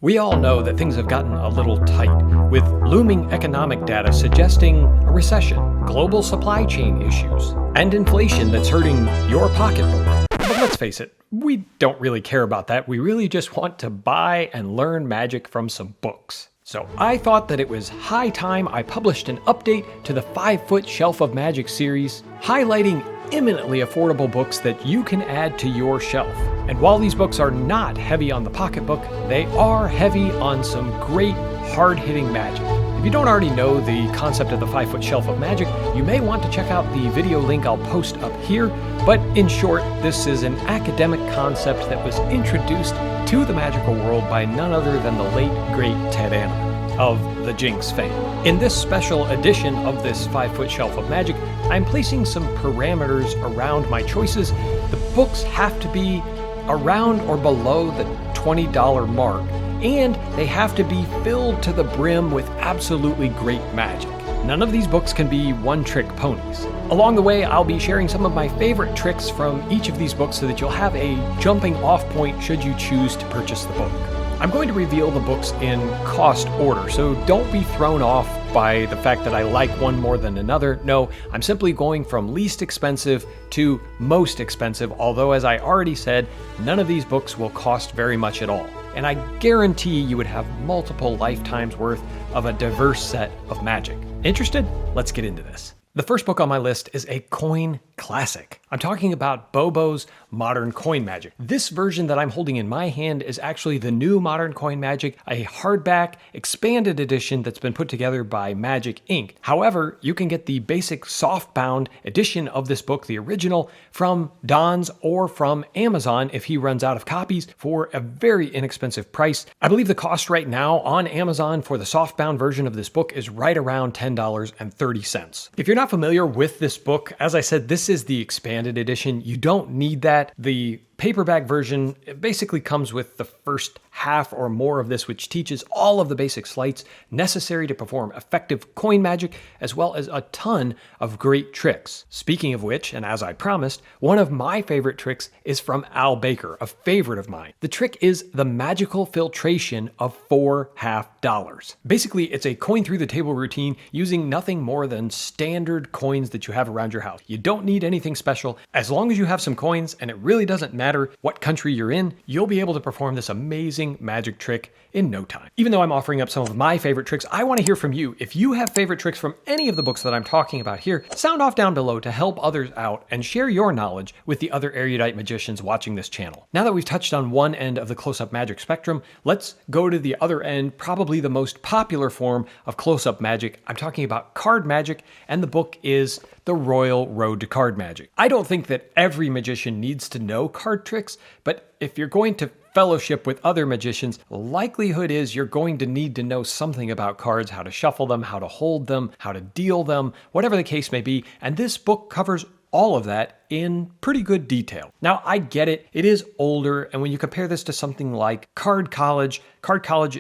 We all know that things have gotten a little tight, with looming economic data suggesting a recession, global supply chain issues, and inflation that's hurting your pocketbook. But let's face it, we don't really care about that. We really just want to buy and learn magic from some books. So I thought that it was high time I published an update to the 5-Foot Shelf of Magic series, highlighting eminently affordable books that you can add to your shelf. And while these books are not heavy on the pocketbook, they are heavy on some great hard-hitting magic. If you don't already know the concept of the 5-Foot Shelf of Magic, you may want to check out the video link I'll post up here. But in short, this is an academic concept that was introduced to the magical world by none other than the late, great Ted Anneman of the Jinx fame. In this special edition of this 5-Foot Shelf of Magic, I'm placing some parameters around my choices. The books have to be around or below the $20 mark, and they have to be filled to the brim with absolutely great magic. None of these books can be one-trick ponies. Along the way, I'll be sharing some of my favorite tricks from each of these books so that you'll have a jumping-off point should you choose to purchase the book. I'm going to reveal the books in cost order, so don't be thrown off by the fact that I like one more than another. No, I'm simply going from least expensive to most expensive, although as I already said, none of these books will cost very much at all. And I guarantee you would have multiple lifetimes worth of a diverse set of magic. Interested? Let's get into this. The first book on my list is a coin classic. I'm talking about Bobo's Modern Coin Magic. This version that I'm holding in my hand is actually the new Modern Coin Magic, a hardback, expanded edition that's been put together by Magic Inc. However, you can get the basic softbound edition of this book, the original, from Don's or from Amazon if he runs out of copies for a very inexpensive price. I believe the cost right now on Amazon for the softbound version of this book is right around $10.30. If you're not familiar with this book, as I said, this is the expanded edition. You don't need that. The paperback version basically comes with the first half or more of this, which teaches all of the basic sleights necessary to perform effective coin magic, as well as a ton of great tricks. Speaking of which, and as I promised, one of my favorite tricks is from Al Baker, a favorite of mine. The trick is the magical filtration of 4 half dollars. Basically, it's a coin through the table routine using nothing more than standard coins that you have around your house. You don't need anything special. As long as you have some coins, and it really doesn't matter what country you're in, you'll be able to perform this amazing magic trick in no time. Even though I'm offering up some of my favorite tricks, I want to hear from you. If you have favorite tricks from any of the books that I'm talking about here, sound off down below to help others out and share your knowledge with the other erudite magicians watching this channel. Now that we've touched on one end of the close-up magic spectrum, let's go to the other end, probably the most popular form of close-up magic. I'm talking about card magic, and the book is The Royal Road to Card Magic. I don't think that every magician needs to know card tricks, but if you're going to fellowship with other magicians, likelihood is you're going to need to know something about cards, how to shuffle them, how to hold them, how to deal them, whatever the case may be, and this book covers all of that in pretty good detail. Now, I get it. It is older, and when you compare this to something like Card College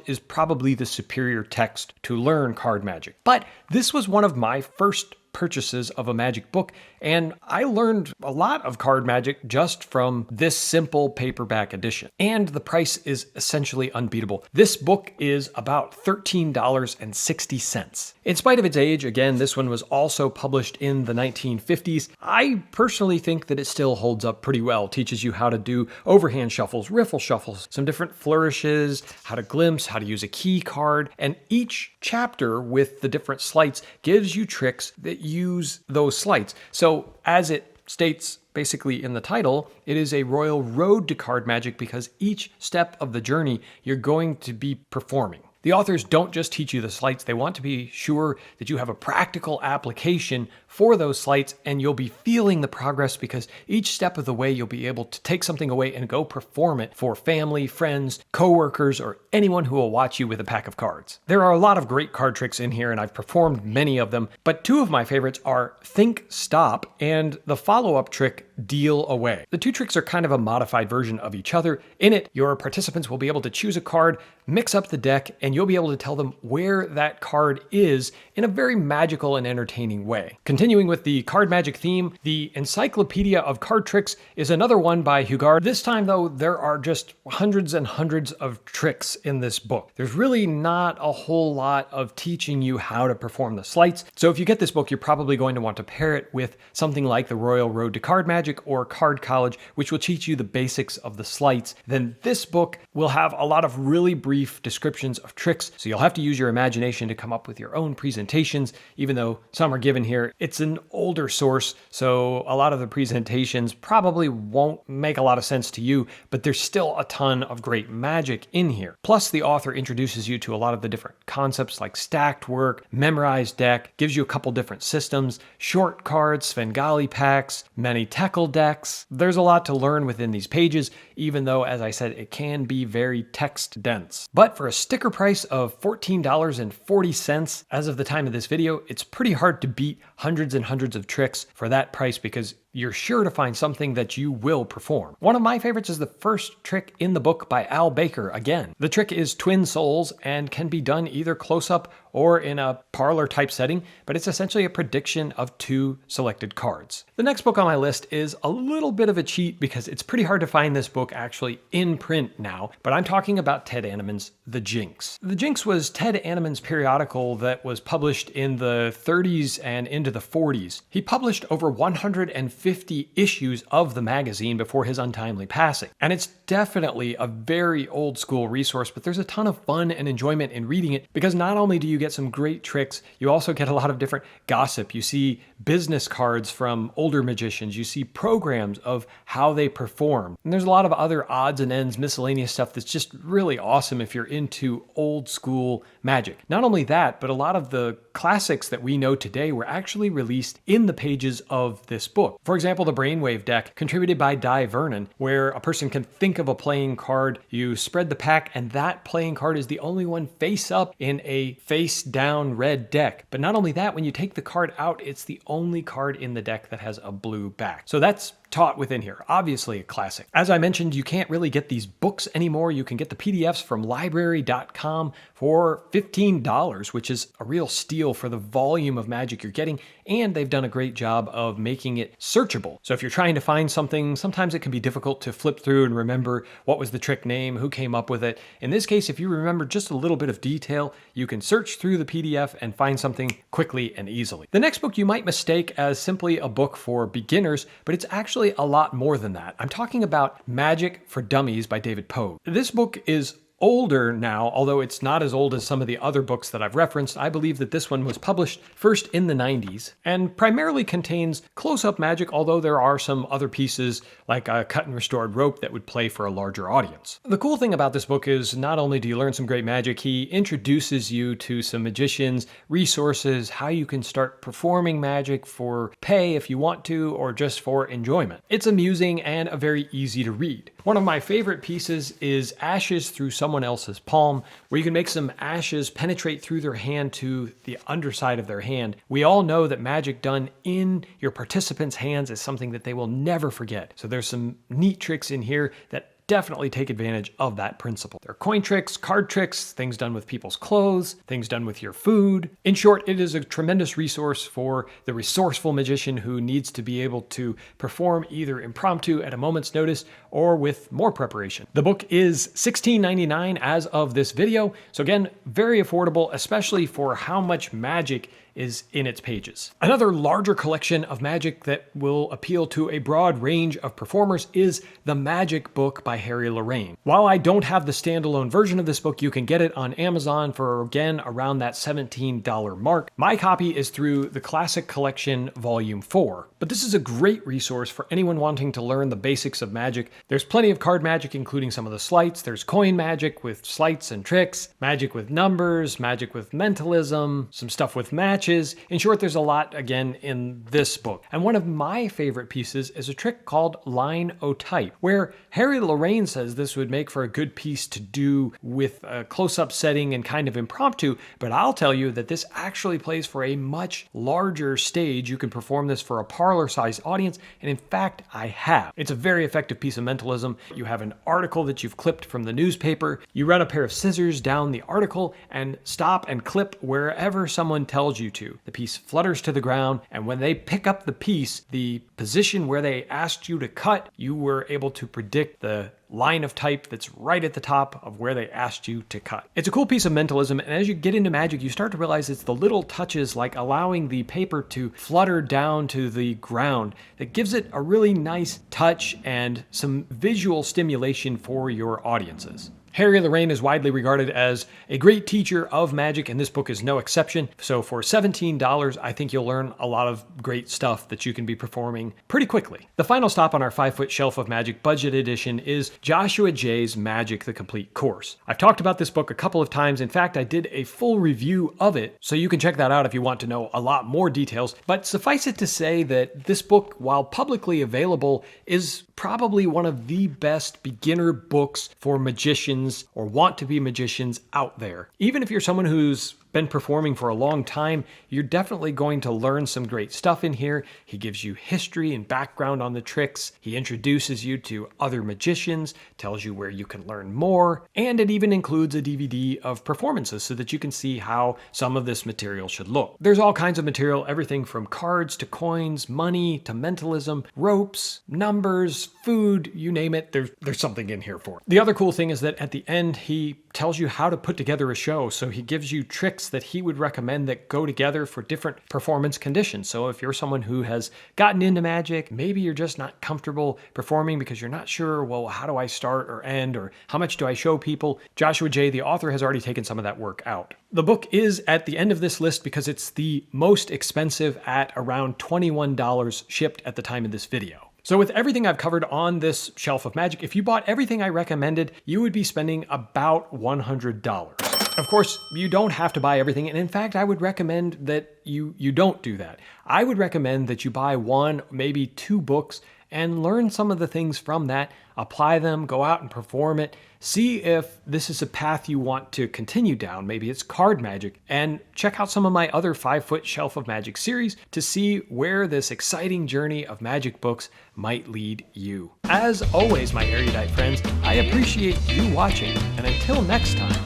is probably the superior text to learn card magic. But this was one of my first purchases of a magic book, and I learned a lot of card magic just from this simple paperback edition. And the price is essentially unbeatable. This book is about $13.60. In spite of its age, again, this one was also published in the 1950s. I personally think that it still holds up pretty well. It teaches you how to do overhand shuffles, riffle shuffles, some different flourishes, how to glimpse, how to use a key card, and each chapter with the different sleights gives you tricks that use those sleights. So as it states basically in the title, it is a royal road to card magic because each step of the journey you're going to be performing. The authors don't just teach you the sleights, they want to be sure that you have a practical application for those sleights, and you'll be feeling the progress because each step of the way you'll be able to take something away and go perform it for family, friends, coworkers, or anyone who will watch you with a pack of cards. There are a lot of great card tricks in here, and I've performed many of them, but two of my favorites are Think Stop and the follow-up trick Deal Away. The two tricks are kind of a modified version of each other. In it, your participants will be able to choose a card mix up the deck, and you'll be able to tell them where that card is in a very magical and entertaining way. Continuing with the card magic theme, the Encyclopedia of Card Tricks is another one by Hugard. This time, though, there are just hundreds and hundreds of tricks in this book. There's really not a whole lot of teaching you how to perform the sleights. So if you get this book, you're probably going to want to pair it with something like The Royal Road to Card Magic or Card College, which will teach you the basics of the sleights. Then this book will have a lot of really brief descriptions of tricks, so you'll have to use your imagination to come up with your own presentations. Even though some are given here, it's an older source, so a lot of the presentations probably won't make a lot of sense to you, but there's still a ton of great magic in here. Plus, the author introduces you to a lot of the different concepts like stacked work, memorized deck, gives you a couple different systems, short cards, Svengali packs, many Tekel decks. There's a lot to learn within these pages, even though, as I said, it can be very text dense. But for a sticker price of $14.40 as of the time of this video, it's pretty hard to beat hundreds and hundreds of tricks for that price because you're sure to find something that you will perform. One of my favorites is the first trick in the book by Al Baker again. The trick is Twin Souls and can be done either close up or in a parlor type setting, but it's essentially a prediction of two selected cards. The next book on my list is a little bit of a cheat because it's pretty hard to find this book actually in print now, but I'm talking about Ted Animan's The Jinx. The Jinx was Ted Animan's periodical that was published in the 30s and into the 40s. He published over 150 issues of the magazine before his untimely passing. And it's definitely a very old school resource, but there's a ton of fun and enjoyment in reading it because not only do you get some great tricks, you also get a lot of different gossip. You see business cards from older magicians. You see programs of how they perform. And there's a lot of other odds and ends, miscellaneous stuff that's just really awesome if you're into old school magic. Not only that, but a lot of the classics that we know today were actually released in the pages of this book. For example, the Brainwave deck, contributed by Di Vernon, where a person can think of a playing card, you spread the pack, and that playing card is the only one face up in a face down red deck. But not only that, when you take the card out, it's the only card in the deck that has a blue back. So that's taught within here. Obviously a classic. As I mentioned, you can't really get these books anymore. You can get the PDFs from library.com for $15, which is a real steal for the volume of magic you're getting, and they've done a great job of making it searchable. So if you're trying to find something, sometimes it can be difficult to flip through and remember what was the trick name, who came up with it. In this case, if you remember just a little bit of detail, you can search through the PDF and find something quickly and easily. The next book you might mistake as simply a book for beginners, but it's actually a lot more than that. I'm talking about Magic for Dummies by David Pogue. This book is older now, although it's not as old as some of the other books that I've referenced. I believe that this one was published first in the 90s and primarily contains close-up magic, although there are some other pieces like a cut and restored rope that would play for a larger audience. The cool thing about this book is not only do you learn some great magic, he introduces you to some magicians, resources, how you can start performing magic for pay if you want to, or just for enjoyment. It's amusing and a very easy to read. One of my favorite pieces is Ashes Through Someone Else's Palm, where you can make some ashes penetrate through their hand to the underside of their hand. We all know that magic done in your participants' hands is something that they will never forget. So there's some neat tricks in here that definitely take advantage of that principle. There are coin tricks, card tricks, things done with people's clothes, things done with your food. In short, it is a tremendous resource for the resourceful magician who needs to be able to perform either impromptu at a moment's notice or with more preparation. The book is $16.99 as of this video. So again, very affordable, especially for how much magic is in its pages. Another larger collection of magic that will appeal to a broad range of performers is The Magic Book by Harry Lorayne. While I don't have the standalone version of this book, you can get it on Amazon for, again, around that $17 mark. My copy is through the Classic Collection Volume 4. But this is a great resource for anyone wanting to learn the basics of magic. There's plenty of card magic, including some of the sleights. There's coin magic with sleights and tricks, magic with numbers, magic with mentalism, some stuff with match sketches. In short, there's a lot, again, in this book. And one of my favorite pieces is a trick called line o type, where Harry Lorayne says this would make for a good piece to do with a close-up setting and kind of impromptu, but I'll tell you that this actually plays for a much larger stage. You can perform this for a parlor-sized audience, and in fact, I have. It's a very effective piece of mentalism. You have an article that you've clipped from the newspaper. You run a pair of scissors down the article and stop and clip wherever someone tells you to. The piece flutters to the ground, and when they pick up the piece, the position where they asked you to cut, you were able to predict the line of type that's right at the top of where they asked you to cut. It's a cool piece of mentalism, and as you get into magic, you start to realize it's the little touches like allowing the paper to flutter down to the ground that gives it a really nice touch and some visual stimulation for your audiences. Harry Lorayne is widely regarded as a great teacher of magic, and this book is no exception. So for $17, I think you'll learn a lot of great stuff that you can be performing pretty quickly. The final stop on our 5-foot shelf of magic budget edition is Joshua Jay's Magic: The Complete Course. I've talked about this book a couple of times. In fact, I did a full review of it, so you can check that out if you want to know a lot more details. But suffice it to say that this book, while publicly available, is probably one of the best beginner books for magicians or want to be magicians out there. Even if you're someone who's been performing for a long time, you're definitely going to learn some great stuff in here. He gives you history and background on the tricks. He introduces you to other magicians, tells you where you can learn more, and it even includes a DVD of performances so that you can see how some of this material should look. There's all kinds of material, everything from cards to coins, money to mentalism, ropes, numbers, food, you name it, there's something in here for it. The other cool thing is that at the end, he tells you how to put together a show. So he gives you tricks that he would recommend that go together for different performance conditions. So if you're someone who has gotten into magic, maybe you're just not comfortable performing because you're not sure, well, how do I start or end, or how much do I show people? Joshua Jay, the author, has already taken some of that work out. The book is at the end of this list because it's the most expensive at around $21 shipped at the time of this video. So with everything I've covered on this shelf of magic, if you bought everything I recommended, you would be spending about $100. Of course, you don't have to buy everything, and in fact, I would recommend that you don't do that. I would recommend that you buy 1, maybe 2 books and learn some of the things from that, apply them, go out and perform it, see if this is a path you want to continue down, maybe it's card magic, and check out some of my other 5-foot shelf of magic series to see where this exciting journey of magic books might lead you. As always, my erudite friends, I appreciate you watching, and until next time,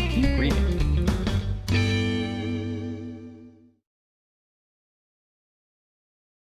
keep reading.